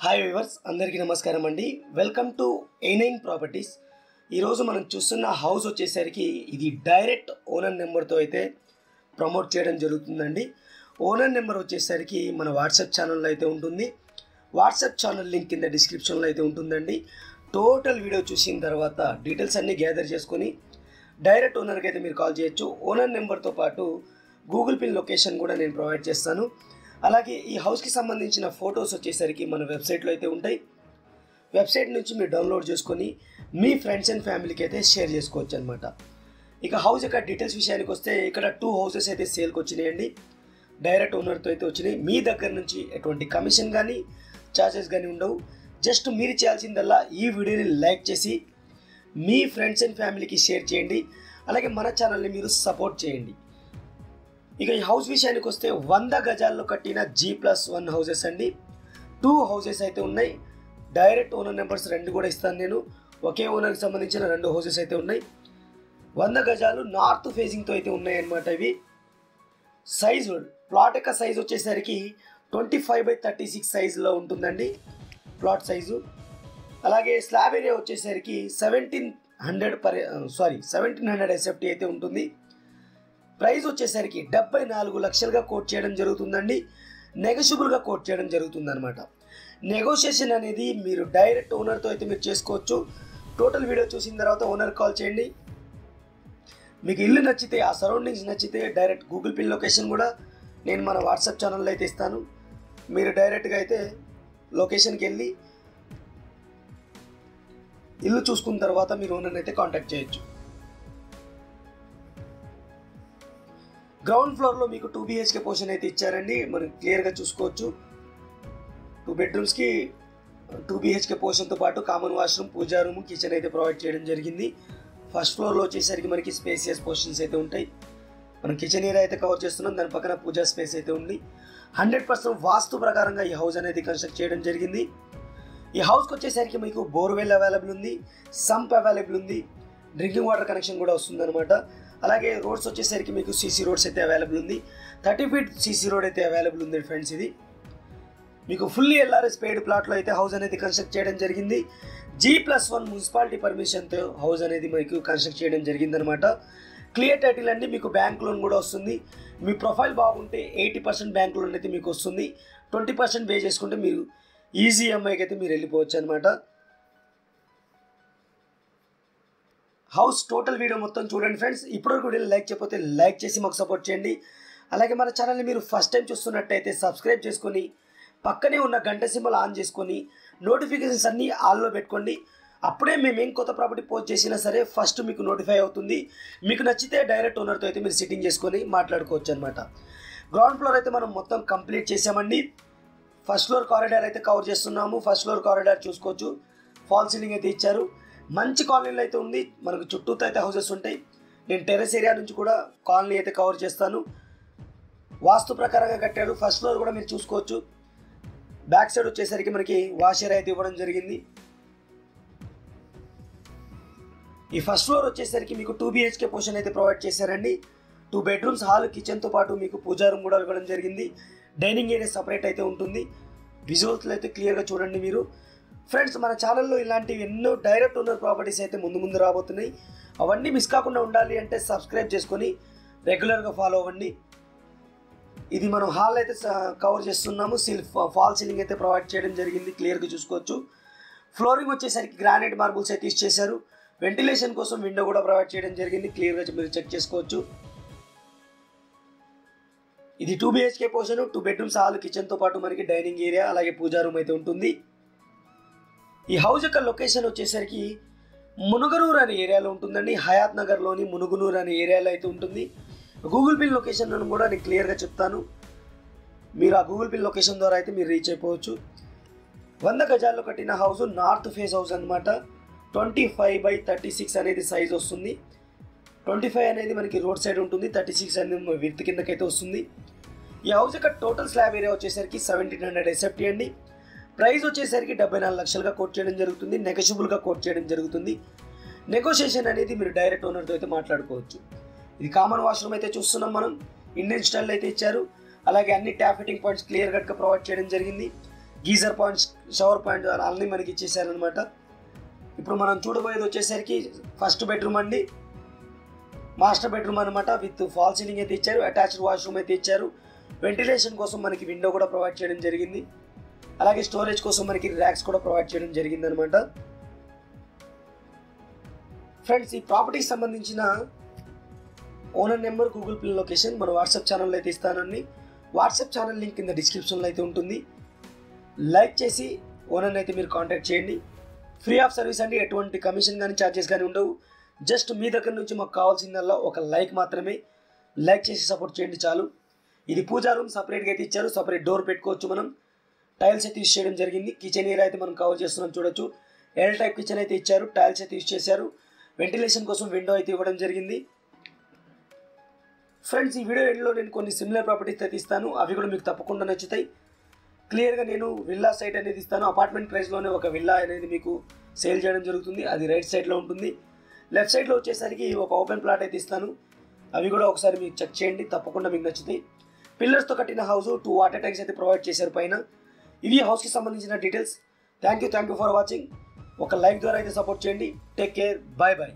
Hi viewers అందరికీ నమస్కారం అండి. Welcome to A9 properties. ఈరోజు మనం చూస్తున్న హౌస్ వచ్చేసరికి ఇది డైరెక్ట్ ఓనర్ నెంబర్తో అయితే ప్రమోట్ చేయడం జరుగుతుందండి. ఓనర్ నెంబర్ వచ్చేసరికి మన వాట్సాప్ ఛానల్లో అయితే ఉంటుంది. వాట్సాప్ ఛానల్ లింక్ కింద డిస్క్రిప్షన్లో అయితే ఉంటుందండి. టోటల్ వీడియో చూసిన తర్వాత డీటెయిల్స్ అన్నీ గ్యాదర్ చేసుకొని డైరెక్ట్ ఓనర్కి అయితే మీరు కాల్ చేయొచ్చు. ఓనర్ నెంబర్తో పాటు గూగుల్ పిన్ లొకేషన్ కూడా నేను ప్రొవైడ్ చేస్తాను. అలాగే ఈ హౌస్కి సంబంధించిన ఫొటోస్ వచ్చేసరికి మన వెబ్సైట్లో అయితే ఉంటాయి. వెబ్సైట్ నుంచి మీరు డౌన్లోడ్ చేసుకొని మీ ఫ్రెండ్స్ అండ్ ఫ్యామిలీకి అయితే షేర్ చేసుకోవచ్చు అనమాట. ఇక హౌస్ యొక్క డీటెయిల్స్ విషయానికి వస్తే ఇక్కడ 2 హౌసెస్ అయితే సేల్కి వచ్చినాయండి. డైరెక్ట్ ఓనర్తో అయితే వచ్చినాయి. మీ దగ్గర నుంచి ఎటువంటి కమిషన్ కానీ ఛార్జెస్ కానీ ఉండవు. జస్ట్ మీరు చేయాల్సిందల్లా ఈ వీడియోని లైక్ చేసి మీ ఫ్రెండ్స్ అండ్ ఫ్యామిలీకి షేర్ చేయండి. అలాగే మన ఛానల్ని మీరు సపోర్ట్ చేయండి. ఇక ఈ హౌస్ విషయానికి వస్తే 100 గజాల్లో కట్టిన G+1 హౌసెస్ అండి. 2 హౌసెస్ అయితే ఉన్నాయి. డైరెక్ట్ ఓనర్ నెంబర్స్ 2 కూడా ఇస్తాను నేను. ఒకే ఓనర్కి సంబంధించిన 2 హౌసెస్ అయితే ఉన్నాయి. 100 గజాలు నార్త్ ఫేసింగ్తో అయితే ఉన్నాయి అన్నమాట. ఇవి సైజు ప్లాట్ యొక్క సైజు వచ్చేసరికి 25/36 సైజులో ఉంటుందండి ప్లాట్ సైజు. అలాగే స్లాబ్ ఏరియా వచ్చేసరికి 1700 SFT అయితే ఉంటుంది. ప్రైస్ వచ్చేసరికి 74 లక్షలుగా కోట్ చేయడం జరుగుతుందండి. నెగోషియబుల్గా కోట్ చేయడం జరుగుతుంది అనమాట. నెగోషియేషన్ అనేది మీరు డైరెక్ట్ ఓనర్తో అయితే మీరు చేసుకోవచ్చు. టోటల్ వీడియో చూసిన తర్వాత ఓనర్ కాల్ చేయండి. మీకు ఇల్లు నచ్చితే, ఆ సరౌండింగ్స్ నచ్చితే డైరెక్ట్ గూగుల్ పిన్ లొకేషన్ కూడా నేను మన వాట్సాప్ ఛానల్లో అయితే ఇస్తాను. మీరు డైరెక్ట్గా అయితే లొకేషన్కి వెళ్ళి ఇల్లు చూసుకున్న తర్వాత మీరు ఓనర్ని అయితే కాంటాక్ట్ చేయొచ్చు. గ్రౌండ్ ఫ్లోర్లో మీకు 2 BHK పోర్షన్ అయితే ఇచ్చారండి. మనం క్లియర్గా చూసుకోవచ్చు. 2 బెడ్రూమ్స్కి 2 BHK పోర్షన్తో పాటు కామన్ వాష్రూమ్, పూజా రూమ్, కిచెన్ అయితే ప్రొవైడ్ చేయడం జరిగింది. ఫస్ట్ ఫ్లోర్లో వచ్చేసరికి మనకి స్పేసియస్ పోర్షన్స్ అయితే ఉంటాయి. మనం కిచెన్ ఏరియా అయితే కవర్ చేస్తున్నాం. దాని పక్కన పూజా స్పేస్ అయితే ఉంది. 100% వాస్తు ప్రకారంగా ఈ హౌస్ అనేది కన్స్ట్రక్ట్ చేయడం జరిగింది. ఈ హౌస్కి వచ్చేసరికి మీకు బోర్వెల్ అవైలబుల్ ఉంది, సంప్ అవైలబుల్ ఉంది, డ్రింకింగ్ వాటర్ కనెక్షన్ కూడా వస్తుంది అనమాట. అలాగే రోడ్స్ వచ్చేసరికి మీకు CC రోడ్స్ అయితే అవైలబుల్ ఉంది. 30 feet CC రోడ్ అయితే అవైలబుల్ ఉంది ఫ్రెండ్స్. ఇది మీకు ఫుల్లీ LRS పెయిడ్ ప్లాట్లో అయితే హౌస్ అనేది కన్స్ట్రక్ట్ చేయడం జరిగింది. G+1 మున్సిపాలిటీ పర్మిషన్తో హౌస్ అనేది మీకు కన్స్ట్రక్ట్ చేయడం జరిగిందనమాట. క్లియర్ టైటిల్ అండి. మీకు బ్యాంక్ లోన్ కూడా వస్తుంది. మీ ప్రొఫైల్ బాగుంటే 80% బ్యాంక్ లోన్ అయితే మీకు వస్తుంది. 20% పే చేసుకుంటే మీరు ఈజీ EMIకి అయితే మీరు వెళ్ళిపోవచ్చు అనమాట. హౌస్ టోటల్ వీడియో మొత్తం చూడండి ఫ్రెండ్స్. ఇప్పటివరకు వీడియో లైక్ చేయకపోతే లైక్ చేసి మాకు సపోర్ట్ చేయండి. అలాగే మన ఛానల్ని మీరు ఫస్ట్ టైం చూస్తున్నట్టయితే సబ్స్క్రైబ్ చేసుకొని పక్కనే ఉన్న గంట సింబల్ ఆన్ చేసుకొని నోటిఫికేషన్స్ అన్నీ ఆన్లో పెట్టుకోండి. అప్పుడే మేము ఏం కొత్త ప్రాపర్టీ పోస్ట్ చేసినా సరే ఫస్ట్ మీకు నోటిఫై అవుతుంది. మీకు నచ్చితే డైరెక్ట్ ఓనర్తో అయితే మీరు సిట్టింగ్ చేసుకొని మాట్లాడుకోవచ్చు అనమాట. గ్రౌండ్ ఫ్లోర్ అయితే మనం మొత్తం కంప్లీట్ చేసామండి. ఫస్ట్ ఫ్లోర్ కారిడార్ అయితే కవర్ చేస్తున్నాము. ఫస్ట్ ఫ్లోర్ కారిడార్ చూసుకోవచ్చు. ఫాల్ సీలింగ్ అయితే ఇచ్చారు. మంచి కాలనీలో అయితే ఉంది. మనకు చుట్టూతో అయితే హౌసెస్ ఉంటాయి. నేను టెర్రస్ ఏరియా నుంచి కూడా కాలనీ అయితే కవర్ చేస్తాను. వాస్తు ప్రకారంగా కట్టాడు. ఫస్ట్ ఫ్లోర్ కూడా మీరు చూసుకోవచ్చు. బ్యాక్ సైడ్ వచ్చేసరికి మనకి వాష్ ఏరియా అయితే ఇవ్వడం జరిగింది. ఈ ఫస్ట్ ఫ్లోర్ వచ్చేసరికి మీకు 2 BHK పోర్షన్ అయితే ప్రొవైడ్ చేశారండి. 2 బెడ్రూమ్స్, హాల్, కిచెన్తో పాటు మీకు పూజా రూమ్ కూడా ఇవ్వడం జరిగింది. డైనింగ్ ఏరియా సపరేట్ అయితే ఉంటుంది. విజువల్స్లో అయితే క్లియర్గా చూడండి మీరు. ఫ్రెండ్స్, మన ఛానల్లో ఇలాంటివి ఎన్నో డైరెక్ట్ ఓనర్ ప్రాపర్టీస్ అయితే ముందు రాబోతున్నాయి. అవన్నీ మిస్ కాకుండా ఉండాలి అంటే సబ్స్క్రైబ్ చేసుకొని రెగ్యులర్గా ఫాలో అవ్వండి. ఇది మనం హాల్ అయితే కవర్ చేస్తున్నాము. ఫాల్ సీలింగ్ అయితే ప్రొవైడ్ చేయడం జరిగింది. క్లియర్గా చూసుకోవచ్చు. ఫ్లోరింగ్ వచ్చేసరికి గ్రానైట్ మార్బుల్స్ అయితే యూజ్ చేశారు. వెంటిలేషన్ కోసం విండో కూడా ప్రొవైడ్ చేయడం జరిగింది. క్లియర్గా మీరు చెక్ చేసుకోవచ్చు. ఇది 2 BHK పోర్షన్, 2 బెడ్రూమ్స్, హాల్, కిచెన్తో పాటు మనకి డైనింగ్ ఏరియా అలాగే పూజా రూమ్ అయితే ఉంటుంది. ఈ హౌస్ యొక్క లొకేషన్ వచ్చేసరికి మునుగనూరు అనే ఏరియాలో ఉంటుందండి. హయాత్ నగర్లోని మునుగనూరు అనే ఏరియాలో అయితే ఉంటుంది. గూగుల్ పిన్ లొకేషన్ కూడా నేను క్లియర్గా చెప్తాను. మీరు ఆ గూగుల్ పిన్ లొకేషన్ ద్వారా అయితే మీరు రీచ్ అయిపోవచ్చు. 100 గజాల్లో కట్టిన హౌస్ నార్త్ ఫేస్ హౌస్ అనమాట. 25/36 అనేది సైజ్ వస్తుంది. 25 అనేది మనకి రోడ్ సైడ్ ఉంటుంది. 36 అనేది విడ్త్ కిందకైతే వస్తుంది. ఈ హౌస్ యొక్క టోటల్ స్లాబ్ ఏరియా వచ్చేసరికి 1700 SFT అండి. ప్రైస్ వచ్చేసరికి 74 లక్షలుగా కోట్ చేయడం జరుగుతుంది. నెగోషియబుల్గా కోట్ చేయడం జరుగుతుంది. నెగోషియేషన్ అనేది మీరు డైరెక్ట్ ఓనర్తో అయితే మాట్లాడుకోవచ్చు. ఇది కామన్ వాష్రూమ్ అయితే చూస్తున్నాం మనం. ఇండియన్ స్టైల్ అయితే ఇచ్చారు. అలాగే అన్ని ట్యాప్ ఫిట్టింగ్ పాయింట్స్ క్లియర్ కట్గా ప్రొవైడ్ చేయడం జరిగింది. గీజర్ పాయింట్స్, షవర్ పాయింట్ అన్నీ మనకి ఇచ్చేసారనమాట. ఇప్పుడు మనం చూడబోయేది వచ్చేసరికి ఫస్ట్ బెడ్రూమ్ అండి, మాస్టర్ బెడ్రూమ్ అనమాట. విత్ ఫాల్ సీలింగ్ అయితే ఇచ్చారు, అటాచ్డ్ వాష్రూమ్ అయితే ఇచ్చారు. వెంటిలేషన్ కోసం మనకి విండో కూడా ప్రొవైడ్ చేయడం జరిగింది. అలాగే స్టోరేజ్ కోసం మనకి ర్యాక్స్ కూడా ప్రొవైడ్ చేయడం జరిగింది అనమాట. ఫ్రెండ్స్, ఈ ప్రాపర్టీకి సంబంధించిన owner number, Google play location మన వాట్సాప్ ఛానల్లో అయితే ఇస్తానండి. వాట్సాప్ ఛానల్ లింక్ కింద డిస్క్రిప్షన్లో అయితే ఉంటుంది. లైక్ చేసి ఓనర్ని అయితే మీరు కాంటాక్ట్ చేయండి. ఫ్రీ ఆఫ్ సర్వీస్ అండి, ఎటువంటి కమిషన్ కానీ ఛార్జెస్ కానీ ఉండవు. జస్ట్ మీ దగ్గర నుంచి మాకు కావాల్సిందల్లా ఒక లైక్ మాత్రమే. లైక్ చేసి సపోర్ట్ చేయండి చాలు. ఇది పూజా రూమ్ సపరేట్గా అయితే ఇచ్చారు, సపరేట్ డోర్ పెట్టుకోవచ్చు. మనం టైల్స్ అయితే యూజ్ చేయడం జరిగింది. కిచెన్ ఏరియా అయితే మనం కవర్ చేస్తున్నాం చూడొచ్చు. ఎల్ టైప్ కిచెన్ అయితే ఇచ్చారు, టైల్స్ అయితే యూజ్ చేశారు. వెంటిలేషన్ కోసం విండో అయితే ఇవ్వడం జరిగింది. ఫ్రెండ్స్, ఈ వీడియో ఎండ్లో నేను కొన్ని సిమిలర్ ప్రాపర్టీస్ అయితే ఇస్తాను, అవి కూడా మీకు తప్పకుండా నచ్చుతాయి. క్లియర్గా నేను విల్లా సైట్ అనేది ఇస్తాను. అపార్ట్మెంట్ ప్రైస్లోనే ఒక విల్లా అనేది మీకు సేల్ చేయడం జరుగుతుంది. అది రైట్ సైడ్లో ఉంటుంది. లెఫ్ట్ సైడ్లో వచ్చేసరికి ఒక ఓపెన్ ప్లాట్ అయితే ఇస్తాను, అవి కూడా ఒకసారి మీకు చెక్ చేయండి, తప్పకుండా మీకు నచ్చుతాయి. పిల్లర్స్తో కట్టిన హౌస్, 2 వాటర్ ట్యాంక్స్ అయితే ప్రొవైడ్ చేశారు పైన. ఇవి హౌస్కి సంబంధించిన details. Thank you for watching. ఒక లైక్ ద్వారా అయితే సపోర్ట్ చేయండి. Take care, bye bye.